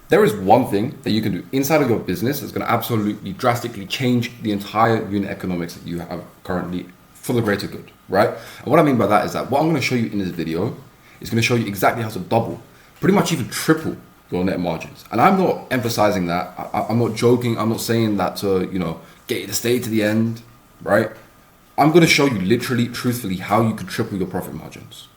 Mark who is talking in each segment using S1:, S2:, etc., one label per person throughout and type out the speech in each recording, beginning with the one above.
S1: There is one thing that you can do inside of your business that's going to absolutely drastically change the entire unit economics that you have currently for the greater good, right? And what I mean by that is that what I'm going to show you in this video is going to show you exactly how to double, pretty much even triple your net margins. And I'm not emphasizing that. I'm not joking. I'm not saying that to, get you to stay to the end, right? I'm going to show you literally, truthfully, how you can triple your profit margins.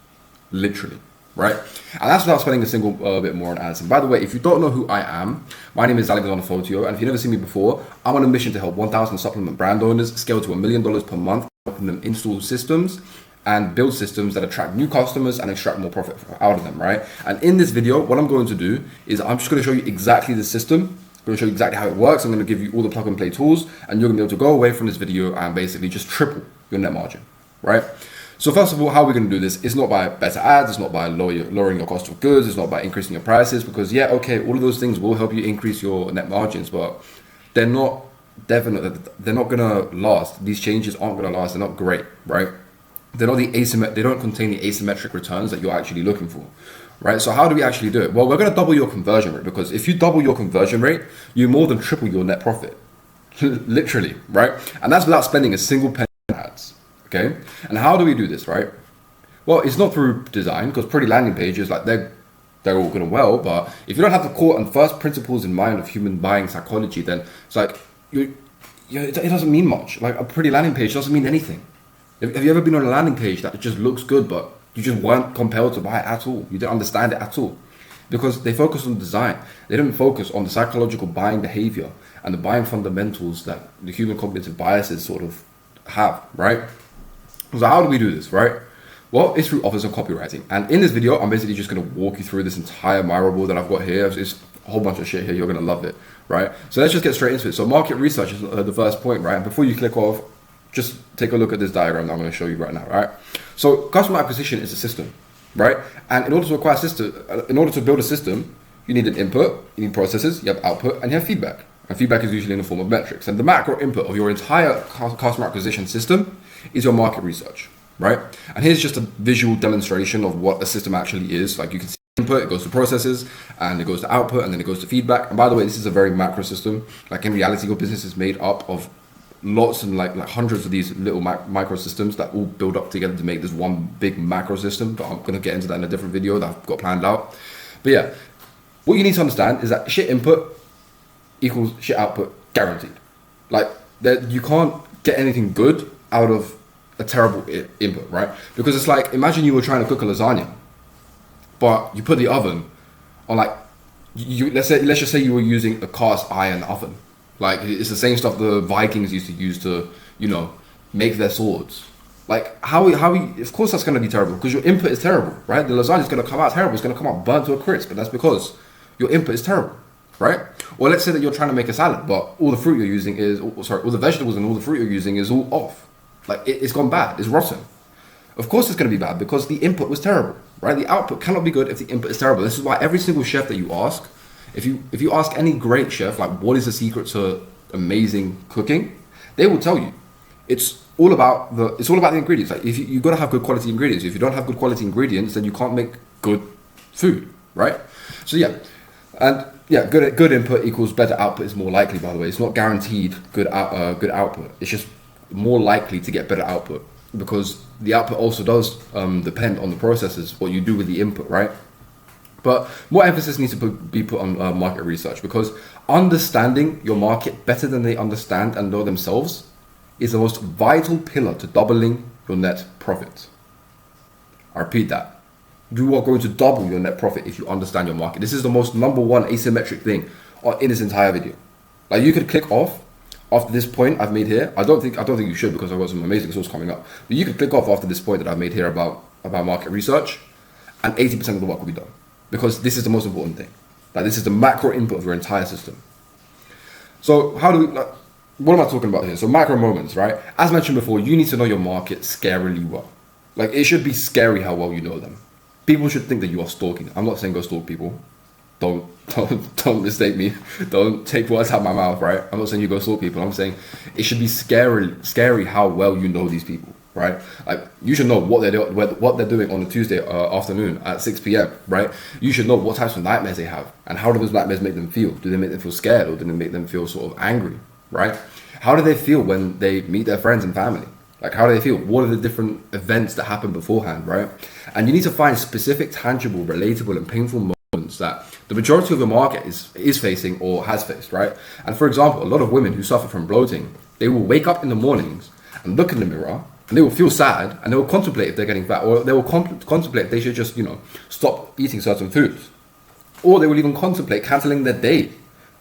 S1: Literally, right? And that's without spending a single bit more on ads. And by the way, if you don't know who I am, my name is Photiou. And if you've never seen me before, I'm on a mission to help 1,000 supplement brand owners scale to $1 million per month, helping them install systems and build systems that attract new customers and extract more profit out of them, right? And in this video, what I'm going to do is I'm just going to show you exactly the system. I'm going to show you exactly how it works. I'm going to give you all the plug and play tools, and you're going to be able to go away from this video and basically just triple your net margin, right? So first of all, how we're going to do this is not by better ads, it's not by lowering your cost of goods, it's not by increasing your prices, because all of those things will help you increase your net margins, but they're not going to last. These changes aren't going to last. They're not great, right? They don't contain the asymmetric returns that you're actually looking for, right? So how do we actually do it? Well, we're going to double your conversion rate, because if you double your conversion rate, you more than triple your net profit, literally, right? And that's without spending a single penny on ads, okay? And how do we do this, right? Well, it's not through design, because pretty landing pages, like they're all good and well, but if you don't have the core and first principles in mind of human buying psychology, then it's like it doesn't mean much. Like a pretty landing page doesn't mean anything. Have you ever been on a landing page that just looks good, but you just weren't compelled to buy it at all? You didn't understand it at all. Because they focus on design. They didn't focus on the psychological buying behavior and the buying fundamentals that the human cognitive biases sort of have, right? So how do we do this, right? Well, it's through offers and copywriting. And in this video, I'm basically just going to walk you through this entire Miro board that I've got here. It's a whole bunch of shit here. You're going to love it, right? So let's just get straight into it. So market research is the first point, right? And before you click off, just take a look at this diagram that I'm going to show you right now, right? So customer acquisition is a system, right? And in order to build a system, you need an input, you need processes, you have output, and you have feedback. And feedback is usually in the form of metrics. And the macro input of your entire customer acquisition system is your market research, right? And here's just a visual demonstration of what a system actually is. Like you can see input, it goes to processes, and it goes to output, and then it goes to feedback. And by the way, this is a very macro system. Like in reality, your business is made up of lots and like hundreds of these little micro systems that all build up together to make this one big macro system. But I'm going to get into that in a different video that I've got planned out. But yeah, what you need to understand is that shit input equals shit output guaranteed. Like that, you can't get anything good out of a terrible input, right? Because it's like, imagine you were trying to cook a lasagna, but you put the oven on like, let's just say you were using a cast iron oven. Like it's the same stuff the Vikings used to use to, make their swords. Like of course that's going to be terrible because your input is terrible, right? The lasagna is going to come out terrible. It's going to come out burnt to a crisp, but that's because your input is terrible, right? Or let's say that you're trying to make a salad, but all the fruit you're using all the vegetables and all the fruit you're using is all off. Like it's gone bad, it's rotten. Of course it's going to be bad because the input was terrible, right? The output cannot be good if the input is terrible. This is why every single chef that you ask, if you ask any great chef, like what is the secret to amazing cooking, they will tell you it's all about the ingredients. Like if you got to have good quality ingredients. If you don't have good quality ingredients, then you can't make good food, right? So good input equals better output is more likely. By the way, it's not guaranteed good output. It's just more likely to get better output because the output also does depend on the processes, what you do with the input, right? But more emphasis needs to be put on market research because understanding your market better than they understand and know themselves is the most vital pillar to doubling your net profit. I repeat that. You are going to double your net profit if you understand your market. This is the most number one asymmetric thing in this entire video. Like you could click off after this point I've made here. I don't think you should because I've got some amazing source coming up. But you could click off after this point that I've made here about market research, and 80% of the work will be done. Because this is the most important thing. Like this is the macro input of your entire system. So what am I talking about here? So macro moments, right? As mentioned before, you need to know your market scarily well. Like it should be scary how well you know them. People should think that you are stalking. I'm not saying go stalk people. Don't mistake me. Don't take words out of my mouth, right? I'm not saying you go stalk people. I'm saying it should be scary how well you know these people. right? Like, you should know what they're doing on a Tuesday afternoon at 6 p.m., right? You should know what types of nightmares they have, and how do those nightmares make them feel? Do they make them feel scared, or do they make them feel sort of angry, right? How do they feel when they meet their friends and family? Like, how do they feel? What are the different events that happen beforehand, right? And you need to find specific, tangible, relatable, and painful moments that the majority of the market is facing or has faced, right? And for example, a lot of women who suffer from bloating, they will wake up in the mornings and look in the mirror, and they will feel sad, and they will contemplate if they're getting fat, or they will contemplate if they should just, stop eating certain foods. Or they will even contemplate cancelling their day.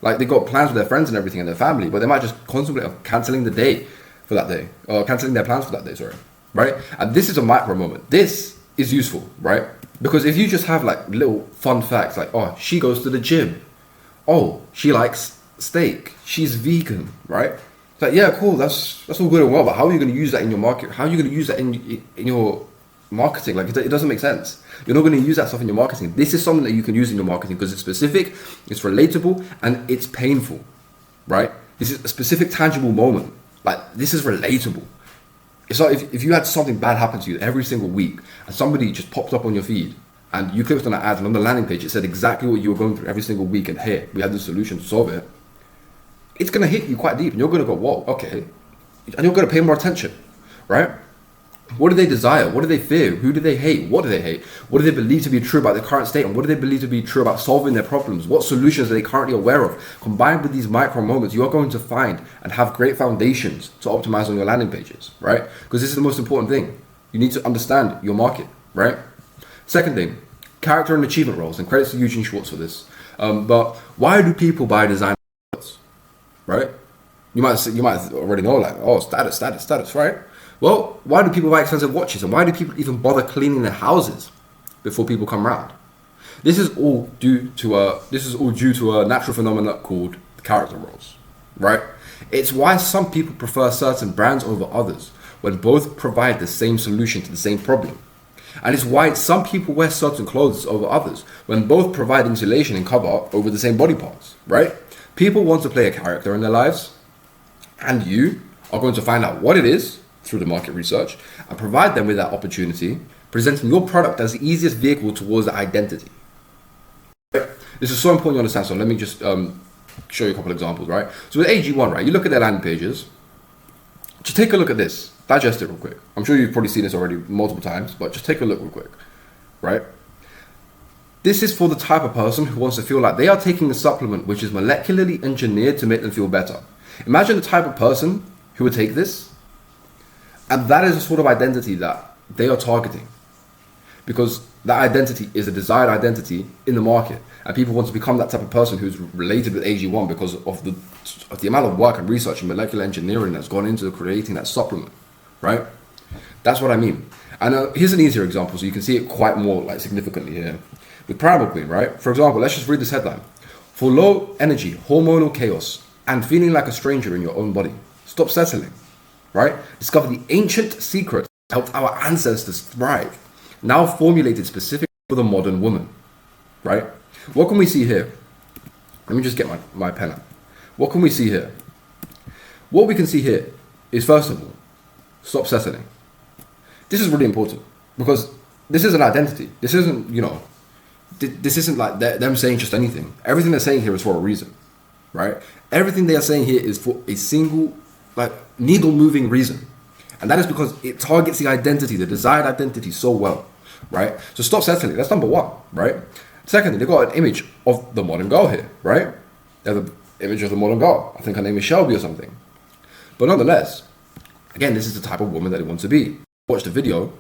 S1: Like, they got plans with their friends and everything and their family, but they might just contemplate of cancelling the day for that day, or cancelling their plans for that day, sorry, right? And this is a micro moment. This is useful, right? Because if you just have like little fun facts, like, oh, she goes to the gym, oh, she likes steak, she's vegan, right? It's like, yeah, cool, that's all good and well, but how are you going to use that in your market? How are you going to use that in your marketing? Like, it doesn't make sense. You're not going to use that stuff in your marketing. This is something that you can use in your marketing because it's specific, it's relatable, and it's painful, right? This is a specific, tangible moment. Like, this is relatable. It's like if you had something bad happen to you every single week, and somebody just popped up on your feed, and you clicked on an ad, and on the landing page it said exactly what you were going through every single week, and here we had the solution to solve it. It's gonna hit you quite deep, and you're gonna go, whoa, okay, and you're gonna pay more attention, right? What do they desire? What do they fear? Who do they hate? What do they hate? What do they believe to be true about their current state? And what do they believe to be true about solving their problems? What solutions are they currently aware of? Combined with these micro moments, you are going to find and have great foundations to optimize on your landing pages, right? Because this is the most important thing. You need to understand your market, right? Second thing, character and achievement roles. And credits to Eugene Schwartz for this. But why do people buy design products, right? You might already know, like, oh, status, right? Well, why do people buy expensive watches, and why do people even bother cleaning their houses before people come around? This is all due to a natural phenomenon called character roles, right? It's why some people prefer certain brands over others when both provide the same solution to the same problem. And it's why some people wear certain clothes over others when both provide insulation and cover over the same body parts, right? People want to play a character in their lives, and you are going to find out what it is through the market research and provide them with that opportunity, presenting your product as the easiest vehicle towards the identity. This is so important you understand, so let me just show you a couple examples, right? So with AG1, right, you look at their landing pages, just take a look at this, digest it real quick. I'm sure you've probably seen this already multiple times, but just take a look real quick, right? This is for the type of person who wants to feel like they are taking a supplement which is molecularly engineered to make them feel better. Imagine the type of person who would take this, and that is the sort of identity that they are targeting, because that identity is a desired identity in the market, and people want to become that type of person who's related with AG1 because of the amount of work and research and molecular engineering that's gone into creating that supplement, right? That's what I mean. And here's an easier example, so you can see it quite more like significantly here. With Primal Queen, right? For example, let's just read this headline. For low energy, hormonal chaos, and feeling like a stranger in your own body, stop settling. Right? Discover the ancient secret that helped our ancestors thrive, now formulated specifically for the modern woman. Right? What can we see here? Let me just get my pen up. What can we see here? What we can see here is, first of all, stop settling. This is really important because this is an identity. This isn't, this isn't like them saying just anything. Everything they're saying here is for a reason. Right? Everything they are saying here is for a single, needle moving reason, and that is because it targets the identity, the desired identity, so well, right? So stop settling. That's number one, right? Secondly, they got an image of the modern girl here, right? They have the image of the modern girl. I think her name is Shelby or something. But nonetheless, again, this is the type of woman that they want to be. Watch the video.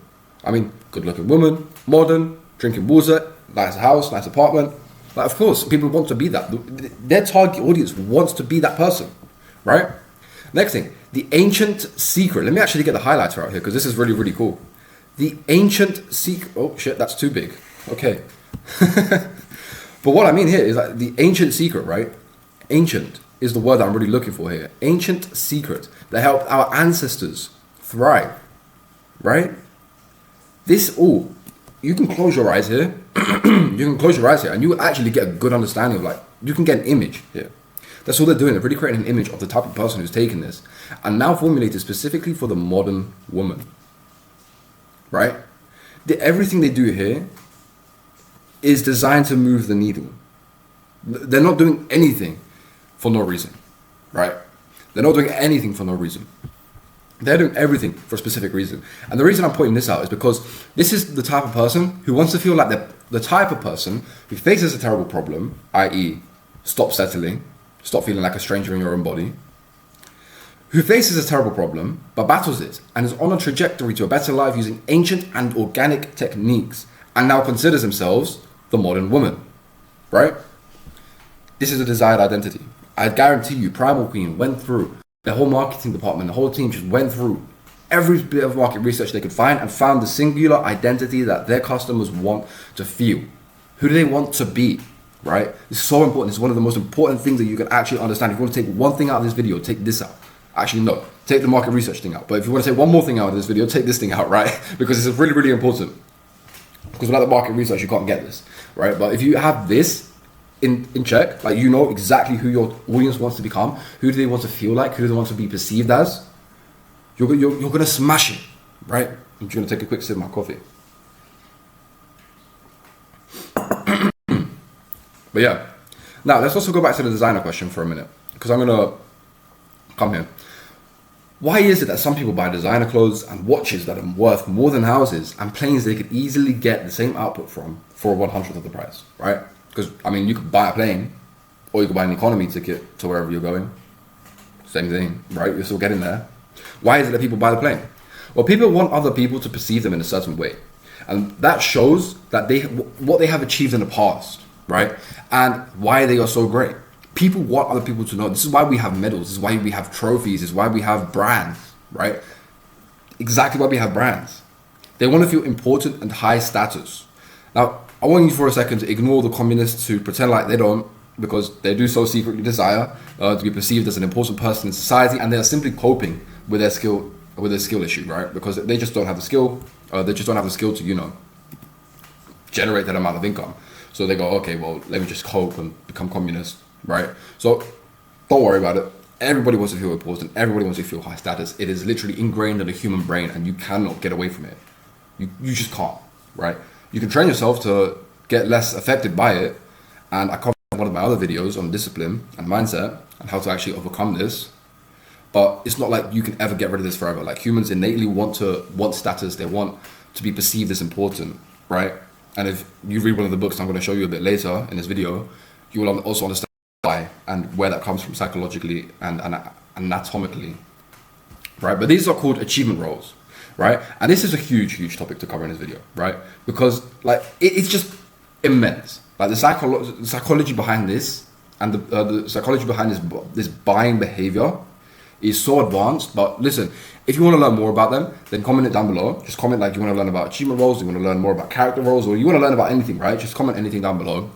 S1: I mean, good-looking woman, modern, drinking water, nice house, nice apartment. Of course, people want to be that. Their target audience wants to be that person, right? Next thing, the ancient secret. Let me actually get the highlighter out here because this is really, really cool. The ancient secret. Oh shit, that's too big. Okay. But what I mean here is like the ancient secret, right? Ancient is the word that I'm really looking for here. Ancient secret that helped our ancestors thrive, right? This all, you can close your eyes here. You can close your eyes here and you will actually get a good understanding of you can get an image here. That's all they're doing. They're really creating an image of the type of person who's taking this and now formulated specifically for the modern woman, right? Everything they do here is designed to move the needle. They're not doing anything for no reason, right? They're not doing anything for no reason. They're doing everything for a specific reason. And the reason I'm pointing this out is because this is the type of person who wants to feel like they're the type of person who faces a terrible problem, i.e. stop settling, stop feeling like a stranger in your own body, who faces a terrible problem but battles it and is on a trajectory to a better life using ancient and organic techniques and now considers themselves the modern woman, right? This is a desired identity. I guarantee you, Primal Queen went through the whole marketing department, the whole team just went through every bit of market research they could find and found the singular identity that their customers want to feel. Who do they want to be, right? It's so important. It's one of the most important things that you can actually understand. If you want to take one thing out of this video, take this out. Actually, no, take the market research thing out. But if you want to take one more thing out of this video, take this thing out, right? Because it's really, really important. Because without the market research, you can't get this, right? But if you have this in check, like you know exactly who your audience wants to become, who do they want to feel like, who do they want to be perceived as, you're going to smash it, right? I'm just going to take a quick sip of my coffee. But yeah, now let's also go back to the designer question for a minute, because I'm going to come here. Why is it that some people buy designer clothes and watches that are worth more than houses and planes they could easily get the same output from for 1/100th of the price, right? Because, I mean, you could buy a plane or you could buy an economy ticket to wherever you're going. Same thing, right? You're still getting there. Why is it that people buy the plane? Well, people want other people to perceive them in a certain way. And that shows that what they have achieved in the past, right? And why they are so great. People want other people to know. This is why we have medals. This is why we have trophies. This is why we have brands, right? Exactly why we have brands. They want to feel important and high status. Now, I want you for a second to ignore the communists who pretend like they don't, because they do so secretly desire to be perceived as an important person in society, and they are simply coping with their skill issue, right? Because they just don't have the skill. They just don't have the skill to, generate that amount of income. So they go, okay, well, let me just cope and become communist, right? So don't worry about it. Everybody wants to feel important. Everybody wants to feel high status. It is literally ingrained in the human brain, and you cannot get away from it. You just can't, right? You can train yourself to get less affected by it. And I covered one of my other videos on discipline and mindset and how to actually overcome this. But it's not like you can ever get rid of this forever. Like, humans innately want status. They want to be perceived as important, right? And if you read one of the books I'm going to show you a bit later in this video, you will also understand why and where that comes from psychologically and anatomically, right? But these are called achievement roles, right? And this is a huge topic to cover in this video, right? Because like it's just immense. Like the psychology behind this and the psychology behind this buying behavior is so advanced. But listen, if you want to learn more about them, then comment it down below. Just comment like you want to learn about achievement roles, you want to learn more about character roles, or you want to learn about anything, right? Just comment anything down below.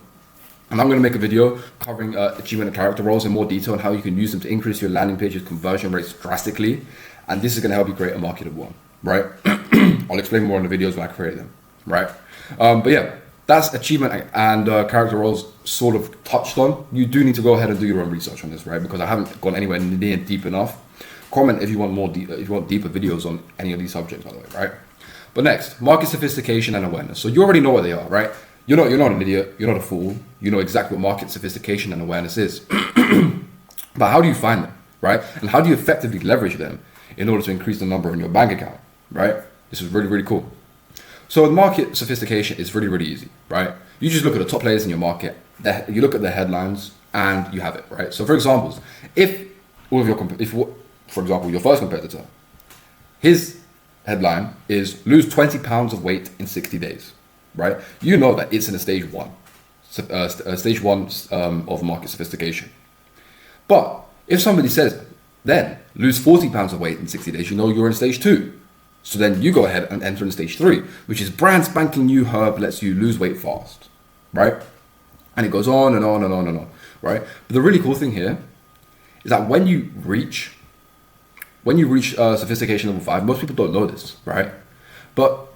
S1: And I'm going to make a video covering achievement and character roles in more detail and how you can use them to increase your landing page's conversion rates drastically. And this is going to help you create a market of one, right? I'll explain more in the videos when I create them, right? But yeah, that's achievement and character roles sort of touched on. You do need to go ahead and do your own research on this, right? Because I haven't gone anywhere near deep enough. Comment if you want if you want deeper videos on any of these subjects, by the way, right? But next, market sophistication and awareness. So you already know what they are, right? You're not an idiot. You're not a fool. You know exactly what market sophistication and awareness is. But how do you find them, right? And how do you effectively leverage them in order to increase the number in your bank account, right? This is really cool. So with market sophistication, it's really easy, right? You just look at the top players in your market. You look at their headlines, and you have it, right? So for example, for example, your first competitor, his headline is lose 20 pounds of weight in 60 days, right? You know that it's in a stage one of market sophistication. But if somebody says, then lose 40 pounds of weight in 60 days, you know you're in stage 2. So then you go ahead and enter in stage 3, which is brand spanking new herb lets you lose weight fast, right? And it goes on and on, right? But the really cool thing here is that when you reach sophistication level 5, most people don't know this, right? But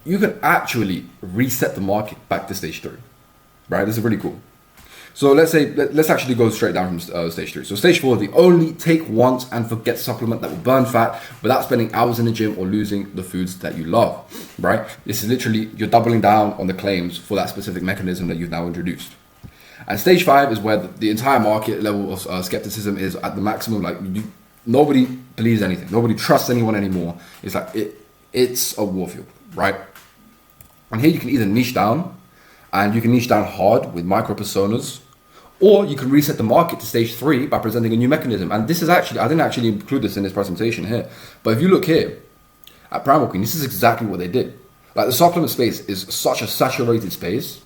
S1: you can actually reset the market back to stage 3, right? This is really cool. So let's actually go straight down from stage 3. So stage 4, the only take once and forget supplement that will burn fat without spending hours in the gym or losing the foods that you love, right? This is literally, you're doubling down on the claims for that specific mechanism that you've now introduced. And stage 5 is where the entire market level of skepticism is at the maximum. Like nobody believes anything. Nobody trusts anyone anymore. It's like, it's a warfield, right? And here you can either niche down, and you can niche down hard with micro personas, or you can reset the market to stage 3 by presenting a new mechanism. And this is actually, I didn't actually include this in this presentation here, but if you look here at Primal Queen, this is exactly what they did. Like the supplement space is such a saturated space.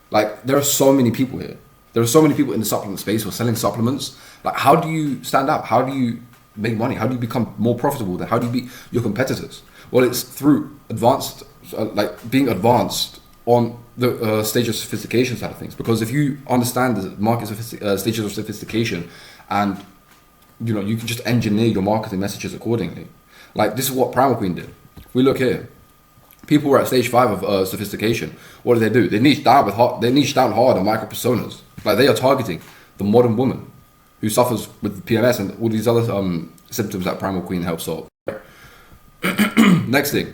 S1: Like there are so many people here. There are so many people in the supplement space who are selling supplements. Like how do you stand out? How do you make money? How do you become more profitable? How do you beat your competitors? Well, it's through advanced, like being advanced on the stage of sophistication side of things. Because if you understand the market stages of sophistication, and you know, you can just engineer your marketing messages accordingly. Like this is what Primal Queen did. If we look here, people were at stage 5 of sophistication. What do? They niche down hard on micro personas. Like they are targeting the modern woman who suffers with PMS and all these other symptoms that Primal Queen helps solve. Next thing,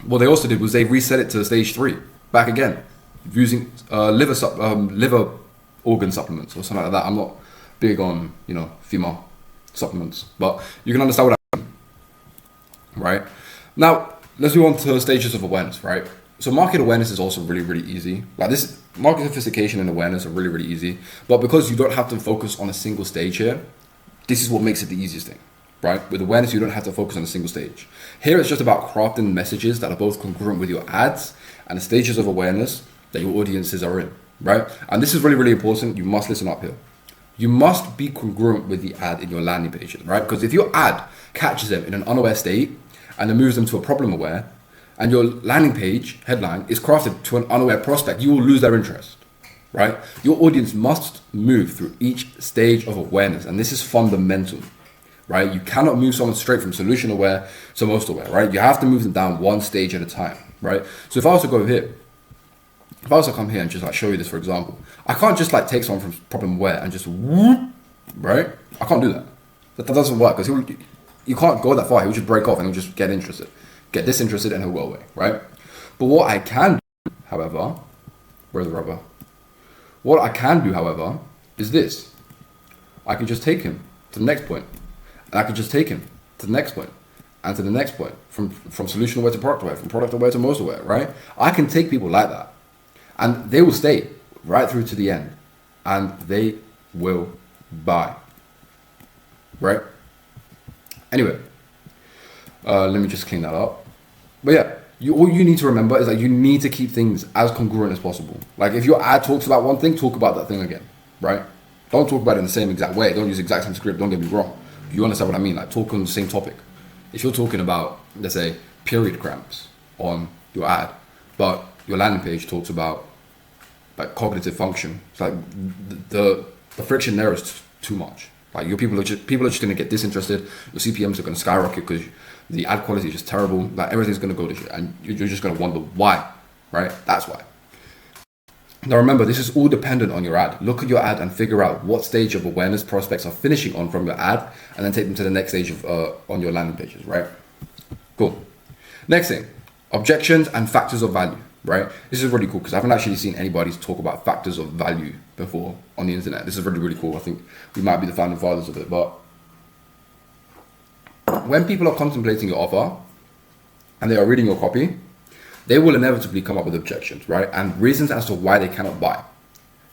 S1: what they also did was they reset it to stage 3 back again, using liver organ supplements or something like that. I'm not big on, you know, female supplements, but you can understand what I mean, right? Now let's move on to stages of awareness, right? So market awareness is also really easy. Like this, market sophistication and awareness are really easy, but because you don't have to focus on a single stage here, this is what makes it the easiest thing. Right? With awareness, you don't have to focus on a single stage. Here, it's just about crafting messages that are both congruent with your ads and the stages of awareness that your audiences are in, right? And this is really important. You must listen up here. You must be congruent with the ad in your landing pages, right? Because if your ad catches them in an unaware state and then moves them to a problem aware, and your landing page headline is crafted to an unaware prospect, you will lose their interest, right? Your audience must move through each stage of awareness, and this is fundamental. Right? You cannot move someone straight from solution aware to most aware, right? You have to move them down one stage at a time, right? So if I was to go here, if I was to come here and just like show you this, for example, I can't just like take someone from problem aware and just whoop, right? I can't do that. That doesn't work because you can't go that far. He'll just break off and he'll just get disinterested and he'll go away, right? But what I can do, however, where's the rubber? What I can do, however, is this. I can just take him to the next point. And I could just take him to the next point and to the next point, from solution aware to product aware, from product aware to most aware, right? I can take people like that and they will stay right through to the end and they will buy, right? Anyway, let me just clean that up. But yeah, all you need to remember is that you need to keep things as congruent as possible. Like if your ad talks about one thing, talk about that thing again, right? Don't talk about it in the same exact way. Don't use the exact same script. Don't get me wrong. You understand what I mean? Like talk on the same topic. If you're talking about, let's say, period cramps on your ad, but your landing page talks about like cognitive function, it's like the friction there is too much. Like your people are just going to get disinterested. Your CPMs are going to skyrocket because the ad quality is just terrible. Like everything's going to go to shit, and you're just going to wonder why, right? That's why. Now remember, this is all dependent on your ad. Look at your ad and figure out what stage of awareness prospects are finishing on from your ad, and then take them to the next stage of on your landing pages, right? Cool. Next thing, objections and factors of value, right? This is really cool because I haven't actually seen anybody talk about factors of value before on the internet. This is really cool. I think we might be the founding fathers of it. But when people are contemplating your offer and they are reading your copy, they will inevitably come up with objections, right? And reasons as to why they cannot buy,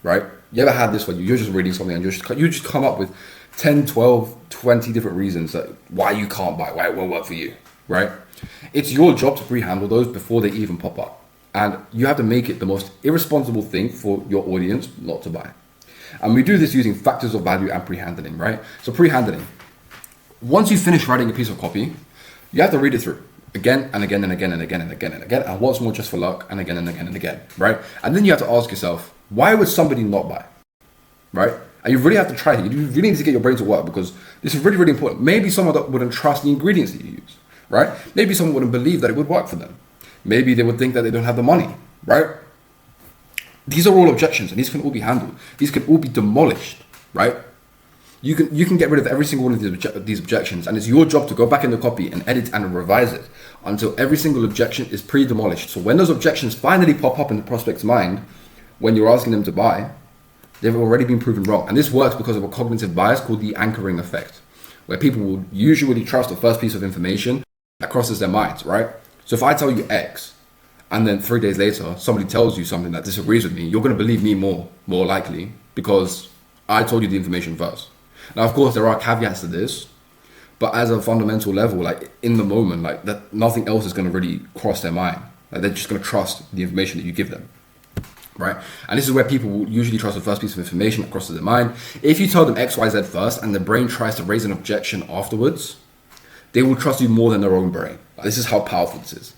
S1: right? You ever had this where you're just reading something and you just come up with 10, 12, 20 different reasons that why you can't buy, why it won't work for you, right? It's your job to pre-handle those before they even pop up. And you have to make it the most irresponsible thing for your audience not to buy. And we do this using factors of value and pre-handling, right? So pre-handling, once you finish writing a piece of copy, you have to read it through. Again and again and again and again and again and again, and once more just for luck, and again and again and again, right? And then you have to ask yourself, why would somebody not buy, right? And you really have to try it. You really need to get your brain to work because this is really important. Maybe someone that wouldn't trust the ingredients that you use, right? Maybe someone wouldn't believe that it would work for them. Maybe they would think that they don't have the money, right? These are all objections, and these can all be handled. These can all be demolished, right? You can get rid of every single one of these objections, and it's your job to go back in the copy and edit and revise it until every single objection is pre-demolished. So when those objections finally pop up in the prospect's mind, when you're asking them to buy, they've already been proven wrong. And this works because of a cognitive bias called the anchoring effect, where people will usually trust the first piece of information that crosses their minds, right? So if I tell you X, and then 3 days later, somebody tells you something that disagrees with me, you're going to believe me more likely, because I told you the information first. Now, of course, there are caveats to this, but as a fundamental level, like in the moment, like that, nothing else is going to really cross their mind. Like they're just going to trust the information that you give them, right? And this is where people will usually trust the first piece of information that crosses their mind. If you tell them X, Y, Z first, and the brain tries to raise an objection afterwards, they will trust you more than their own brain. Like, this is how powerful this is.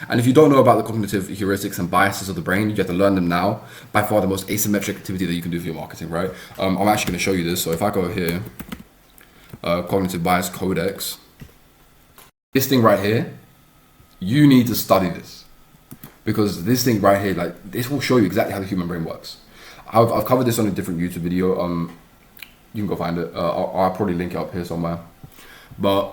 S1: And if you don't know about the cognitive heuristics and biases of the brain, you have to learn them now. By far the most asymmetric activity that you can do for your marketing, right? I'm actually going to show you this. So if I go here, cognitive bias codex, this thing right here, you need to study this, because this thing right here, like this will show you exactly how the human brain works. I've covered this on a different YouTube video. You can go find it. I'll probably link it up here somewhere. But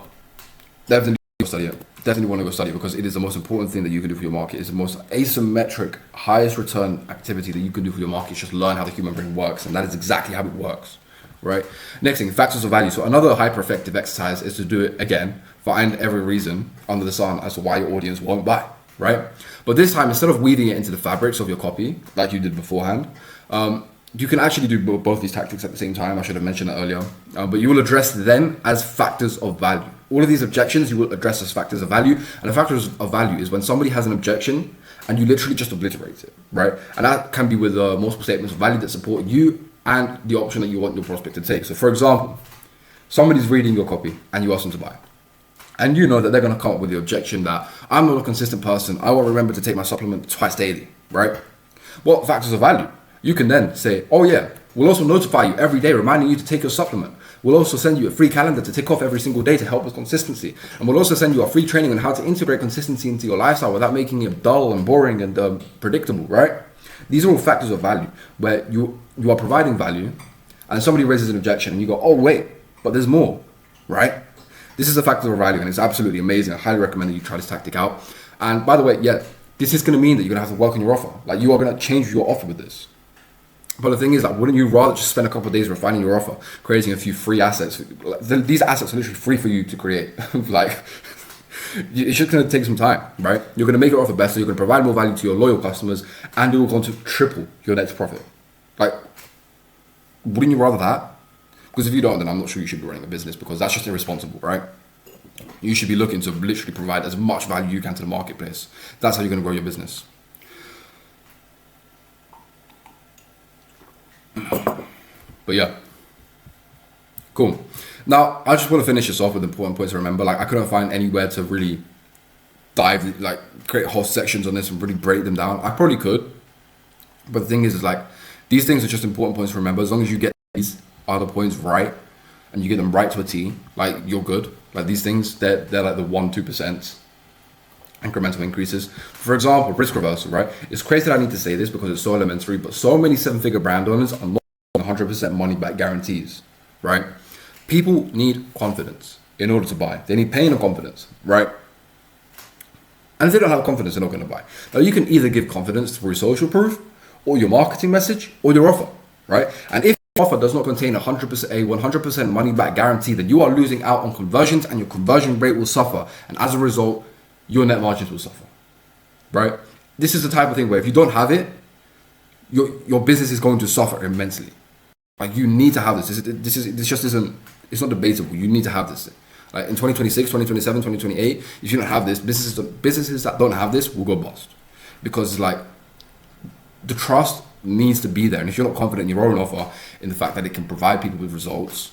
S1: definitely go study it. Definitely want to go study it, because it is the most important thing that you can do for your market. It's the most asymmetric, highest return activity that you can do for your market. It's just learn how the human brain works, and that is exactly how it works, right? Next thing, factors of value. So another hyper effective exercise is to do it again. Find every reason under the sun as to why your audience won't buy, right? But this time, instead of weaving it into the fabrics of your copy like you did beforehand, you can actually do both these tactics at the same time. I should have mentioned that earlier. But you will address them as factors of value. All of these objections you will address as factors of value. And the factors of value is when somebody has an objection and you literally just obliterate it, right? And that can be with multiple statements of value that support you and the option that you want your prospect to take. So for example, somebody's reading your copy and you ask them to buy. And you know that they're going to come up with the objection that I'm not a consistent person. I won't remember to take my supplement twice daily, right? What factors of value? You can then say, oh yeah, we'll also notify you every day reminding you to take your supplement. We'll also send you a free calendar to tick off every single day to help with consistency. And we'll also send you a free training on how to integrate consistency into your lifestyle without making it dull and boring and predictable, right? These are all factors of value where you are providing value and somebody raises an objection and you go, oh wait, but there's more, right? This is a factor of value and it's absolutely amazing. I highly recommend that you try this tactic out. And by the way, yeah, this is going to mean that you're going to have to work on your offer. Like you are going to change your offer with this. But the thing is, like, wouldn't you rather just spend a couple of days refining your offer, creating a few free assets? These assets are literally free for you to create. Like, it's just going to take some time, right? You're going to make your offer better. You're going to provide more value to your loyal customers, and you're going to triple your net profit. Like, wouldn't you rather that? Because if you don't, then I'm not sure you should be running a business, because that's just irresponsible, right? You should be looking to literally provide as much value you can to the marketplace. That's how you're going to grow your business. But yeah, cool. Now I just want to finish this off with important points to remember. Like I couldn't find anywhere to really dive, like create whole sections on this and really break them down. I probably could, but the thing is like these things are just important points to remember. As long as you get these other points right and you get them right to a T, like you're good. Like these things, they're like the 1-2% incremental increases. For example, risk reversal, right? It's crazy that I need to say this because it's so elementary, but so many 7-figure brand owners are not 100% money back guarantees, right? People need confidence in order to buy. They need pain and confidence, right? And if they don't have confidence, they're not going to buy. Now, you can either give confidence through social proof or your marketing message or your offer, right? And if your offer does not contain a 100% money back guarantee, then you are losing out on conversions and your conversion rate will suffer. And as a result, your net margins will suffer, right? This is the type of thing where if you don't have it, your business is going to suffer immensely. Like you need to have this. This just isn't, it's not debatable. You need to have this. Like in 2026, 2027, 2028, if you don't have this, businesses that don't have this will go bust. Because like the trust needs to be there. And if you're not confident in your own offer, in the fact that it can provide people with results,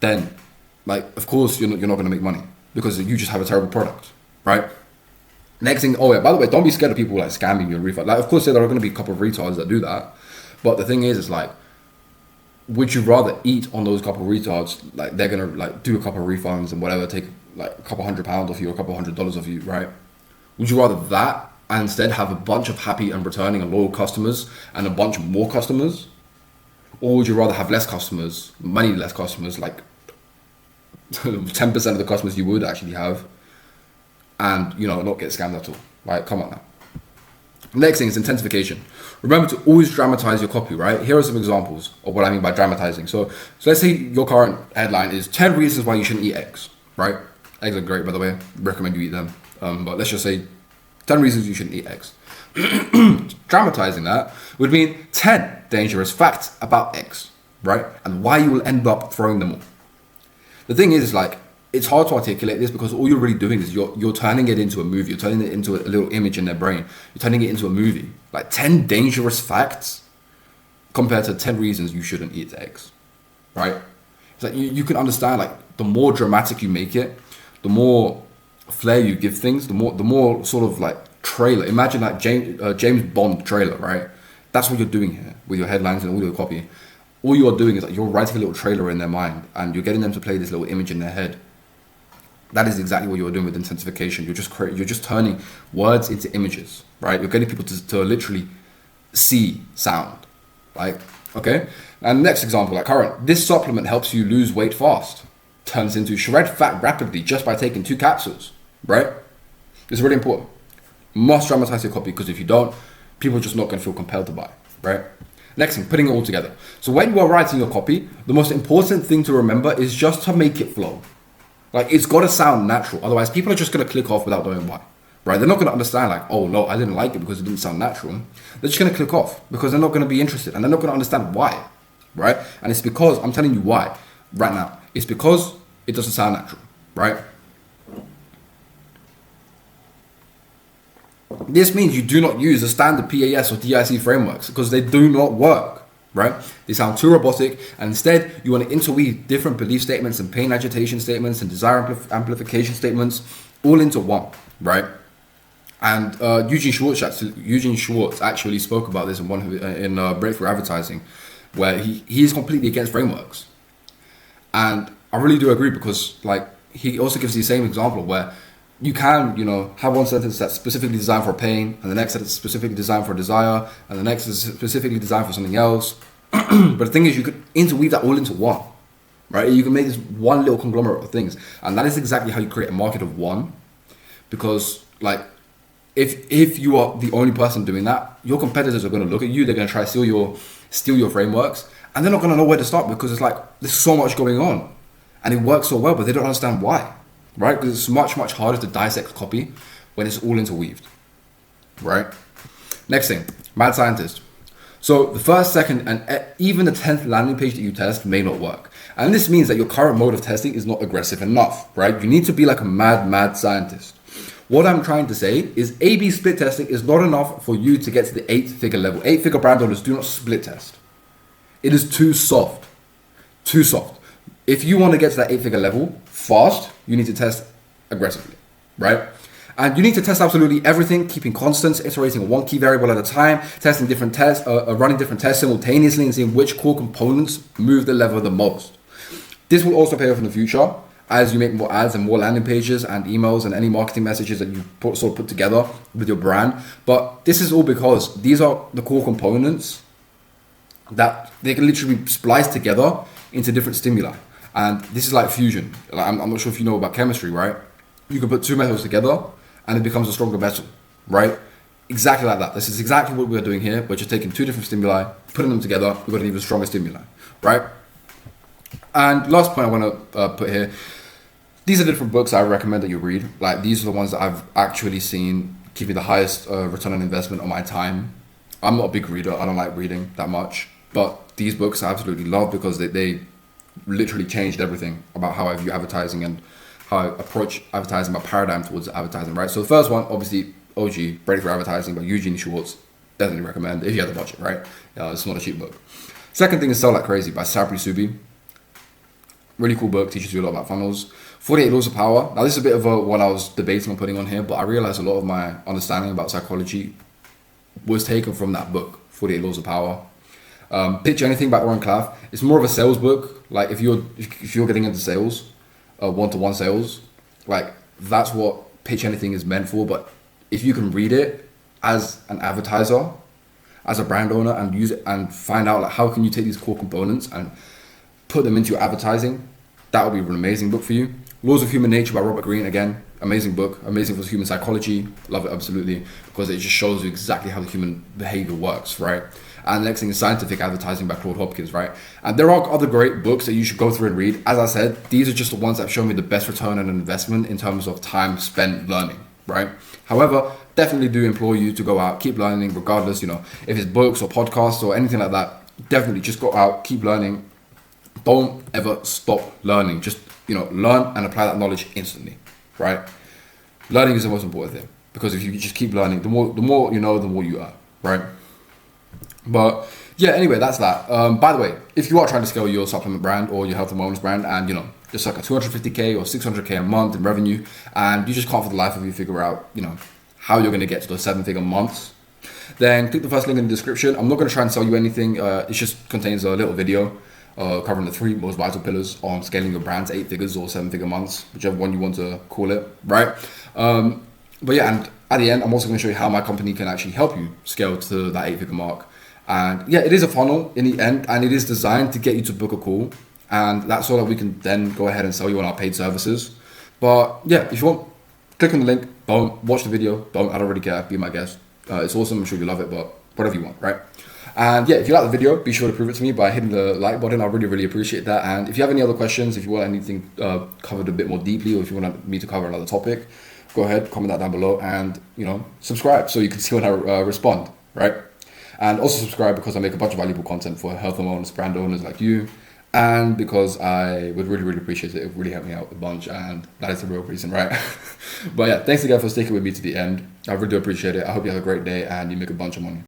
S1: then like, of course you're not going to make money because you just have a terrible product. Right? Next thing, oh yeah, by the way, don't be scared of people like scamming you and refund. Like, of course, there are going to be a couple of retards that do that. But the thing is, it's like, would you rather eat on those couple of retards? Like, they're going to like do a couple of refunds and whatever, take like a couple £100 off you, or a couple $100 off you, right? Would you rather that and instead have a bunch of happy and returning and loyal customers and a bunch more customers? Or would you rather have less customers, many less customers, like 10% of the customers you would actually have, and not get scammed at all? Like, come on now. Next thing is intensification. Remember to always dramatize your copy, right? Here are some examples of what I mean by dramatizing. So let's say your current headline is 10 reasons why you shouldn't eat eggs, right? Eggs are great, by the way. Recommend you eat them. But let's just say 10 reasons you shouldn't eat eggs. Dramatizing that would mean 10 dangerous facts about eggs, right? And why you will end up throwing them all. The thing is, like, it's hard to articulate this because all you're really doing is you're turning it into a movie. You're turning it into a little image in their brain. You're turning it into a movie. Like 10 dangerous facts compared to 10 reasons you shouldn't eat eggs, right? It's like you can understand, like, the more dramatic you make it, the more flair you give things, the more sort of like trailer. Imagine like James Bond trailer, right? That's what you're doing here with your headlines and all your copy. All you are doing is like you're writing a little trailer in their mind and you're getting them to play this little image in their head. That is exactly what you're doing with intensification. You're just turning words into images, right? You're getting people to literally see sound, like, okay? And next example, like current, this supplement helps you lose weight fast, turns into shred fat rapidly just by taking 2 capsules, right? It's really important. Must dramatize your copy, because if you don't, people are just not going to feel compelled to buy, right? Next thing, putting it all together. So when you are writing your copy, the most important thing to remember is just to make it flow. Like, it's got to sound natural. Otherwise, people are just going to click off without knowing why, right? They're not going to understand, like, oh, no, I didn't like it because it didn't sound natural. They're just going to click off because they're not going to be interested and they're not going to understand why, right? And it's because, I'm telling you why right now. It's because it doesn't sound natural, right? This means you do not use the standard PAS or DIC frameworks because they do not work, right? They sound too robotic, and instead you want to interweave different belief statements and pain agitation statements and desire amplification statements all into one, right? And Eugene Schwartz actually spoke about this in Breakthrough Advertising, where he is completely against frameworks. And I really do agree, because like he also gives the same example where you can, have one sentence that's specifically designed for pain, and the next sentence is specifically designed for desire, and the next is specifically designed for something else. But the thing is, you could interweave that all into one, right? You can make this one little conglomerate of things, and that is exactly how you create a market of one. Because like, if you are the only person doing that, your competitors are going to look at you. They're going to try to steal your frameworks, and they're not going to know where to start, because it's like there's so much going on, and it works so well, but they don't understand why. Right? Because it's much, much harder to dissect copy when it's all interweaved, right? Next thing, mad scientist. So the first, second, and even the 10th landing page that you test may not work. And this means that your current mode of testing is not aggressive enough, right? You need to be like a mad scientist. What I'm trying to say is A/B split testing is not enough for you to get to the 8-figure level. 8-figure brand owners do not split test. It is too soft, too soft. If you want to get to that 8-figure level fast, you need to test aggressively, right? And you need to test absolutely everything, keeping constants, iterating on one key variable at a time, testing different tests, running different tests simultaneously, and seeing which core components move the lever the most. This will also pay off in the future as you make more ads and more landing pages and emails and any marketing messages that you put together with your brand. But this is all because these are the core components that they can literally be spliced together into different stimuli. And this is like fusion. I'm not sure if you know about chemistry, right? You can put 2 metals together and it becomes a stronger metal, right? Exactly like that. This is exactly what we're doing here. We're just taking 2 different stimuli, putting them together, we've got an even stronger stimuli, right? And last point I want to put here, these are different books I recommend that you read. Like, these are the ones that I've actually seen give me the highest return on investment on my time. I'm not a big reader. I don't like reading that much. But these books I absolutely love because they literally changed everything about how I view advertising and how I approach advertising, my paradigm towards advertising, right? So the first one, obviously, OG, Breakthrough Advertising by Eugene Schwartz. Definitely recommend if you have the budget, right? It's not a cheap book. Second thing is Sell Like Crazy by Sabri Subi. Really cool book, teaches you a lot about funnels. 48 Laws of Power. Now, this is a bit of what I was debating on putting on here, but I realized a lot of my understanding about psychology was taken from that book, 48 Laws of Power. Pitch Anything by Warren Claff. It's more of a sales book. Like, if you're getting into sales, one-to-one sales, like, that's what Pitch Anything is meant for. But if you can read it, as an advertiser, as a brand owner, and use it and find out like how can you take these core components and put them into your advertising, that would be an amazing book for you. Laws of Human Nature by Robert Greene, again, amazing book, amazing for human psychology, love it absolutely, because it just shows you exactly how the human behavior works, right? And the next thing is Scientific Advertising by Claude Hopkins, right? And there are other great books that you should go through and read. As I said, these are just the ones that have shown me the best return on investment in terms of time spent learning, right? However, definitely do implore you to go out, keep learning regardless, you know, if it's books or podcasts or anything like that, definitely just go out, keep learning. Don't ever stop learning. Just, you know, learn and apply that knowledge instantly, right? Learning is the most important thing, because if you just keep learning, the more you know, the more you earn, right? But yeah, anyway, that's that. By the way, if you are trying to scale your supplement brand or your health and wellness brand, and you know, just like a 250K or 600K a month in revenue, and you just can't for the life of you figure out, you know, how you're going to get to those 7-figure months, then click the first link in the description. I'm not going to try and sell you anything. It just contains a little video covering the 3 most vital pillars on scaling your brand to 8 figures or 7-figure months, whichever one you want to call it, right? But yeah, and at the end, I'm also going to show you how my company can actually help you scale to that 8-figure mark. And yeah, it is a funnel in the end, and it is designed to get you to book a call, and that's so that we can then go ahead and sell you on our paid services. But yeah, if you want, click on the link, don't watch the video, I don't really care, be my guest. It's awesome, I'm sure you love it, but whatever you want, right? And yeah, if you like the video, be sure to prove it to me by hitting the like button. I really appreciate that. And if you have any other questions, if you want anything covered a bit more deeply, or if you want me to cover another topic, go ahead, comment that down below, and you know, subscribe so you can see when I respond, right? And also subscribe because I make a bunch of valuable content for health and wellness brand owners like you, and because I would really appreciate it. It would really help me out a bunch, and that is the real reason, right? But yeah, thanks again for sticking with me to the end. I really do appreciate it. I hope you have a great day and you make a bunch of money.